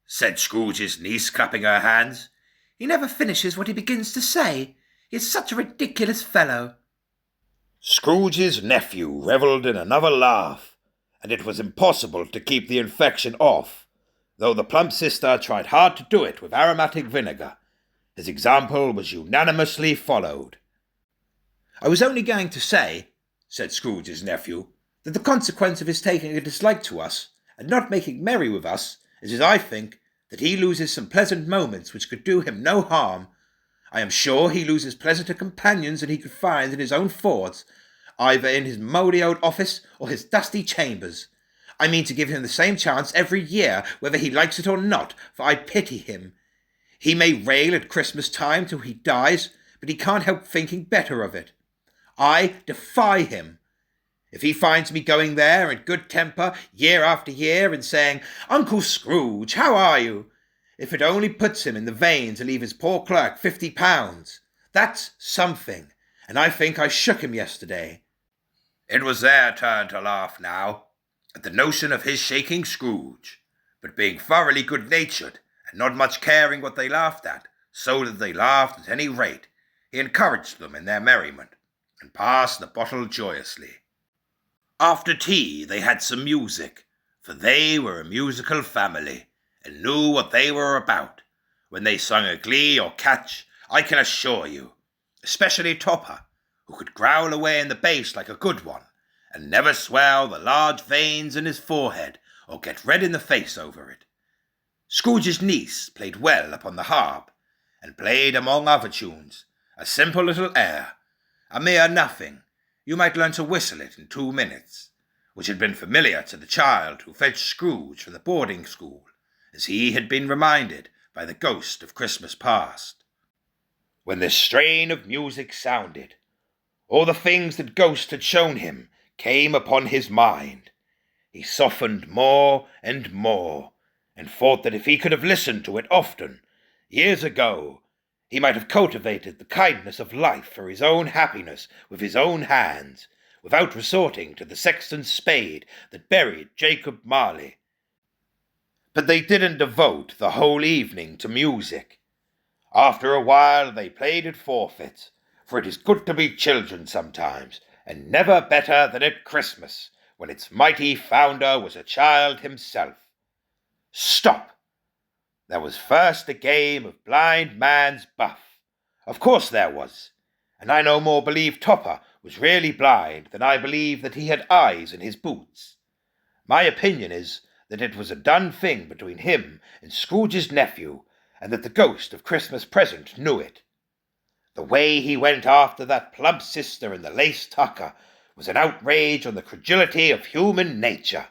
said Scrooge's niece, clapping her hands. "He never finishes what he begins to say. He is such a ridiculous fellow." Scrooge's nephew revelled in another laugh, and it was impossible to keep the infection off, though the plump sister tried hard to do it with aromatic vinegar. His example was unanimously followed. "I was only going to say," said Scrooge's nephew, "that the consequence of his taking a dislike to us, and not making merry with us, is, as I think, that he loses some pleasant moments which could do him no harm. I am sure he loses pleasanter companions than he could find in his own thoughts, either in his mouldy old office or his dusty chambers. I mean to give him the same chance every year, whether he likes it or not, for I pity him. He may rail at Christmas time till he dies, but he can't help thinking better of it. I defy him. If he finds me going there in good temper year after year and saying, "Uncle Scrooge, how are you?" if it only puts him in the vein to leave his poor clerk £50, that's something, and I think I shook him yesterday. It was their turn to laugh now, at the notion of his shaking Scrooge, but being thoroughly good-natured, and not much caring what they laughed at, so that they laughed at any rate, he encouraged them in their merriment, and passed the bottle joyously. After tea they had some music, for they were a musical family, and knew what they were about. When they sung a glee or catch, I can assure you, especially Topper, who could growl away in the bass like a good one, and never swell the large veins in his forehead, or get red in the face over it. Scrooge's niece played well upon the harp, and played among other tunes a simple little air, a mere nothing, you might learn to whistle it in 2 minutes, which had been familiar to the child who fetched Scrooge from the boarding school, as he had been reminded by the ghost of Christmas past. When this strain of music sounded, all the things that Ghost had shown him came upon his mind. He softened more and more, and thought that if he could have listened to it often, years ago, he might have cultivated the kindness of life for his own happiness with his own hands, without resorting to the sexton's spade that buried Jacob Marley. But they didn't devote the whole evening to music. After a while they played at forfeit, for it is good to be children sometimes, and never better than at Christmas, when its mighty founder was a child himself. Stop! There was first a game of blind man's buff. Of course there was, and I no more believe Topper was really blind than I believe that he had eyes in his boots. My opinion is that it was a done thing between him and Scrooge's nephew, and that the ghost of Christmas present knew it. The way he went after that plump sister in the lace tucker was an outrage on the credulity of human nature.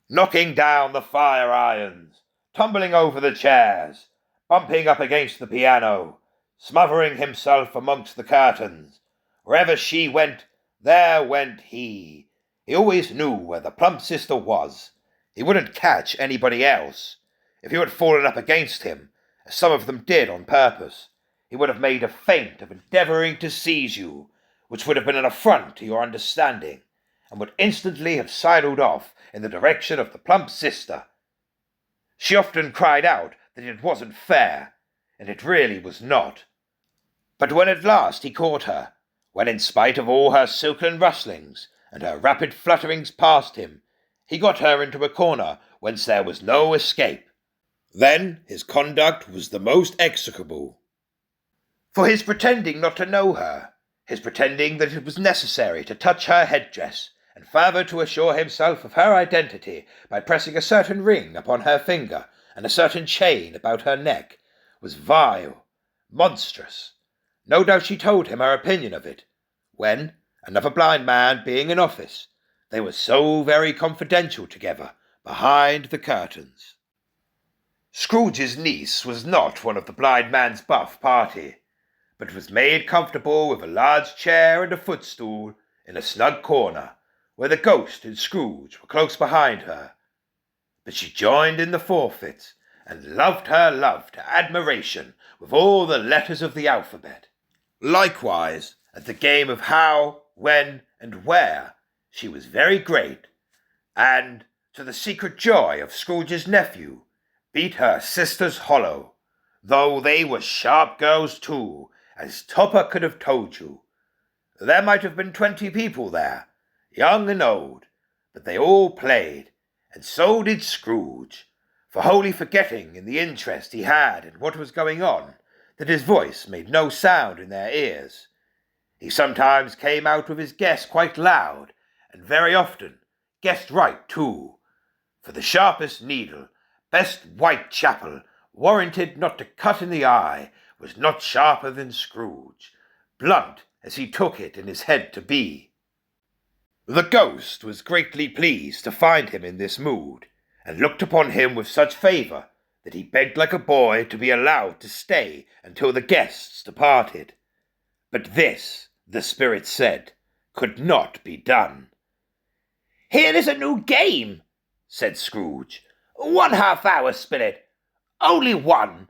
Knocking down the fire irons, tumbling over the chairs, bumping up against the piano, smothering himself amongst the curtains. Wherever she went, there went he. He always knew where the plump sister was. He wouldn't catch anybody else. If you had fallen up against him, as some of them did on purpose, he would have made a feint of endeavouring to seize you, which would have been an affront to your understanding, and would instantly have sidled off in the direction of the plump sister. She often cried out that it wasn't fair, and it really was not. But when at last he caught her, when in spite of all her silken rustlings and her rapid flutterings past him, he got her into a corner whence there was no escape, then his conduct was the most execrable. For his pretending not to know her, his pretending that it was necessary to touch her headdress, and further to assure himself of her identity by pressing a certain ring upon her finger and a certain chain about her neck, was vile, monstrous. No doubt she told him her opinion of it, when, another blind man being in office, they were so very confidential together behind the curtains. Scrooge's niece was not one of the blind man's buff party, but was made comfortable with a large chair and a footstool in a snug corner, where the ghost and Scrooge were close behind her. But she joined in the forfeit, and loved her love to admiration with all the letters of the alphabet. Likewise, at the game of how, when, and where, she was very great, and, to the secret joy of Scrooge's nephew, beat her sisters hollow, though they were sharp girls too, as Topper could have told you. There might have been 20 people there, young and old, but they all played, and so did Scrooge, for wholly forgetting in the interest he had in what was going on, that his voice made no sound in their ears. He sometimes came out with his guess quite loud, and very often guessed right too, for the sharpest needle, best Whitechapel, warranted not to cut in the eye, was not sharper than Scrooge, blunt as he took it in his head to be. The ghost was greatly pleased to find him in this mood, and looked upon him with such favour that he begged like a boy to be allowed to stay until the guests departed. But this, the spirit said, could not be done. "Here is a new game," said Scrooge. "1/2 hour, spirit. Only one."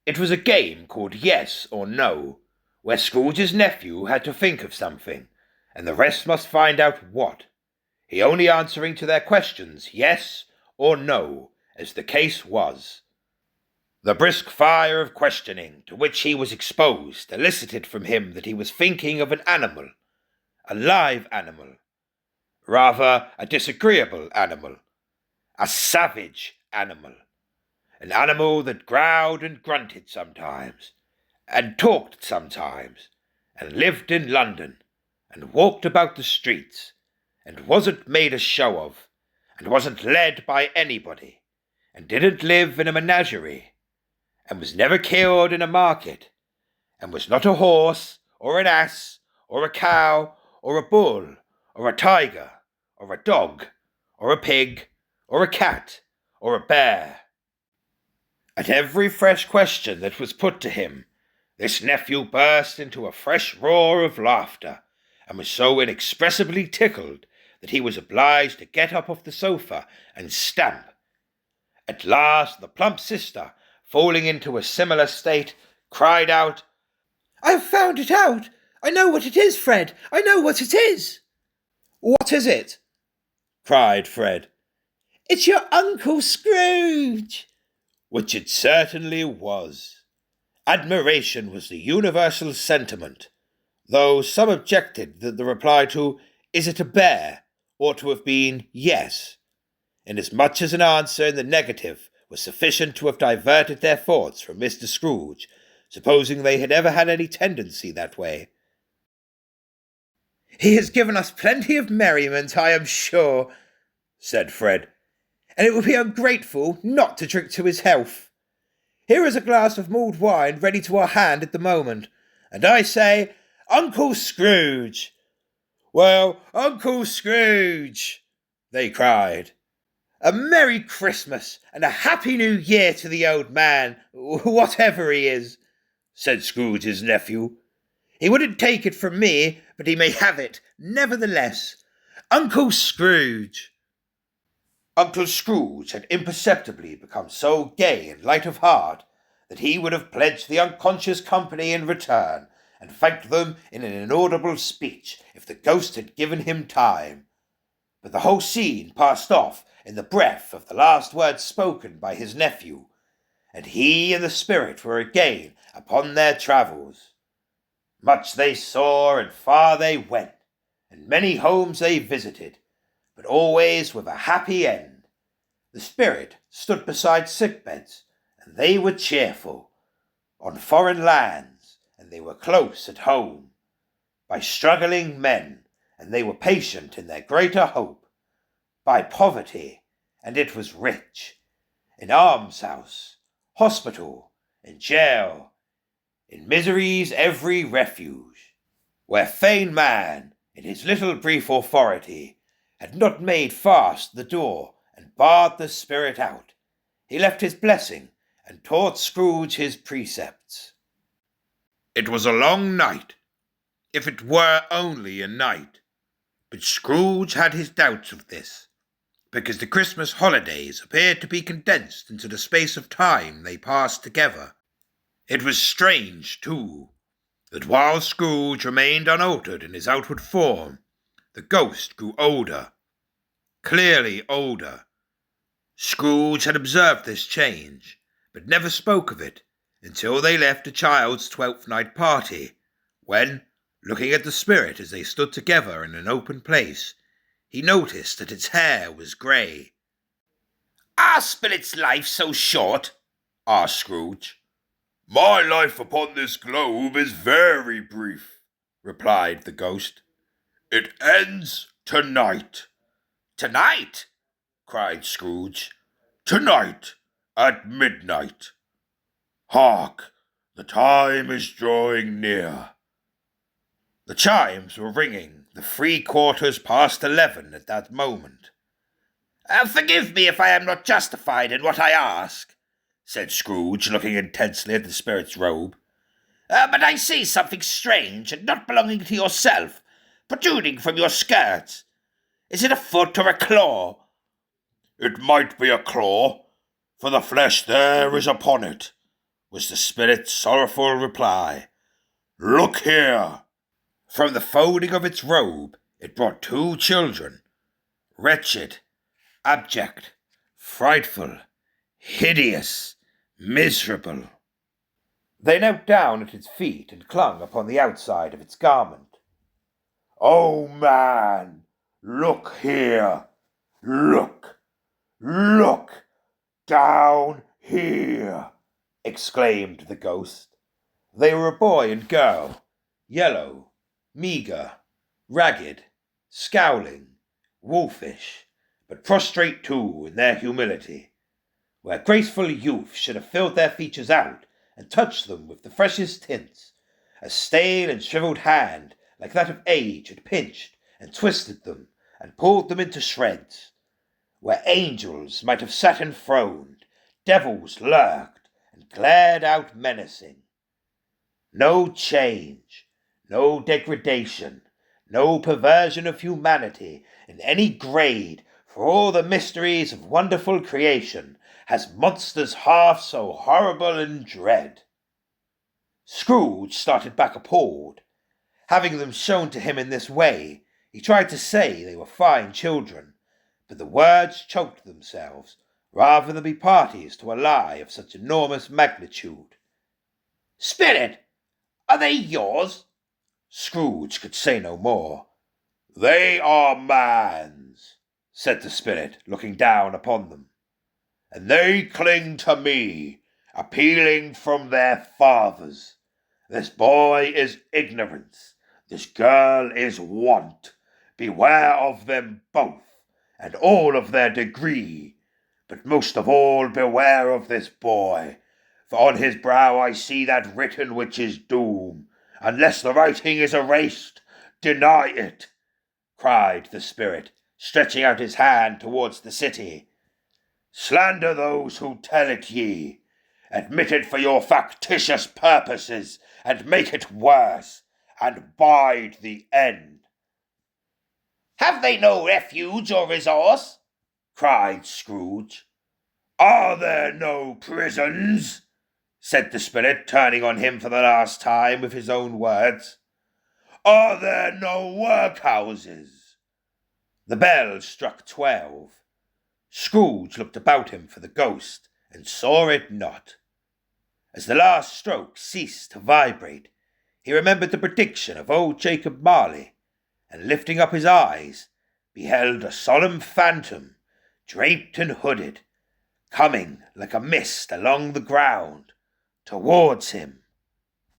It was a game called Yes or No, where Scrooge's nephew had to think of something, and the rest must find out what, he only answering to their questions yes or no, as the case was. The brisk fire of questioning to which he was exposed elicited from him that he was thinking of an animal, a live animal, rather a disagreeable animal, a savage animal, an animal that growled and grunted sometimes, and talked sometimes, and lived in London, and walked about the streets, and wasn't made a show of, and wasn't led by anybody, and didn't live in a menagerie, and was never killed in a market, and was not a horse, or an ass, or a cow, or a bull, or a tiger, or a dog, or a pig, or a cat, or a bear. At every fresh question that was put to him, this nephew burst into a fresh roar of laughter, and was so inexpressibly tickled that he was obliged to get up off the sofa and stamp. At last the plump sister, falling into a similar state, cried out, "I have found it out! I know what it is, Fred! I know what it is!" "What is it?" cried Fred. "It's your Uncle Scrooge!" Which it certainly was. Admiration was the universal sentiment, though some objected that the reply to "Is it a bear?" ought to have been yes, inasmuch as an answer in the negative was sufficient to have diverted their thoughts from Mr. Scrooge, supposing they had ever had any tendency that way. "He has given us plenty of merriment, I am sure," said Fred, "and it would be ungrateful not to drink to his health. Here is a glass of mulled wine ready to our hand at the moment, and I say, Uncle Scrooge!" "Well, Uncle Scrooge!" they cried. "A Merry Christmas and a Happy New Year to the old man, whatever he is," said Scrooge's nephew. "He wouldn't take it from me, but he may have it, nevertheless. Uncle Scrooge!" Uncle Scrooge had imperceptibly become so gay and light of heart that he would have pledged the unconscious company in return, and thanked them in an inaudible speech if the ghost had given him time. But the whole scene passed off in the breath of the last words spoken by his nephew, and he and the spirit were again upon their travels. Much they saw, and far they went, and many homes they visited, but always with a happy end. The spirit stood beside sick-beds, and they were cheerful. On foreign lands, and they were close at home. By struggling men, and they were patient in their greater hope. By poverty, and it was rich. In almshouse, hospital, in jail, in misery's every refuge, where fain man, in his little brief authority, had not made fast the door and barred the spirit out, he left his blessing and taught Scrooge his precepts. It was a long night, if it were only a night, but Scrooge had his doubts of this, because the Christmas holidays appeared to be condensed into the space of time they passed together. It was strange, too, that while Scrooge remained unaltered in his outward form, the ghost grew older, clearly older. Scrooge had observed this change, but never spoke of it until they left a child's 12th night party, when, looking at the spirit as they stood together in an open place, he noticed that its hair was grey. "Are spirit's life so short?" asked Scrooge. "My life upon this globe is very brief," replied the ghost. "It ends tonight." "Tonight?" cried Scrooge. "Tonight, at midnight. Hark, the time is drawing near." The chimes were ringing the 11:03 at that moment. Forgive me if I am not justified in what I ask, said Scrooge, looking intensely at the spirit's robe. But I see something strange and not belonging to yourself, protruding from your skirts. Is it a foot or a claw? It might be a claw, for the flesh there is upon it, was the spirit's sorrowful reply. Look here. From the folding of its robe it brought 2 children, wretched, abject, frightful, hideous, miserable. They knelt down at its feet and clung upon the outside of its garment. "Oh, man, look here! Look! Look! Down here!" exclaimed the ghost. They were a boy and girl, yellow, meagre, ragged, scowling, wolfish, but prostrate too in their humility. Where graceful youth should have filled their features out and touched them with the freshest tints, a stale and shriveled hand like that of age had pinched and twisted them and pulled them into shreds. Where angels might have sat enthroned, devils lurked and glared out menacing. No change, no degradation, no perversion of humanity in any grade for all the mysteries of wonderful creation has monsters half so horrible and dread. Scrooge started back appalled. Having them shown to him in this way, he tried to say they were fine children, but the words choked themselves rather than be parties to a lie of such enormous magnitude. Spirit, are they yours? Scrooge could say no more. "They are man's," said the spirit, looking down upon them. "And they cling to me, appealing from their fathers. This boy is ignorance, this girl is want. Beware of them both, and all of their degree. But most of all beware of this boy, for on his brow I see that written which is doom. Unless the writing is erased, deny it," cried the spirit, stretching out his hand towards the city. "Slander those who tell it ye. Admit it for your factitious purposes, and make it worse, and bide the end." "Have they no refuge or resource?" cried Scrooge. "Are there no prisons?" said the spirit, turning on him for the last time with his own words. "Are there no workhouses?" The bell struck 12. Scrooge looked about him for the ghost, and saw it not. As the last stroke ceased to vibrate, he remembered the prediction of old Jacob Marley, and lifting up his eyes, beheld a solemn phantom, draped and hooded, coming like a mist along the ground towards him.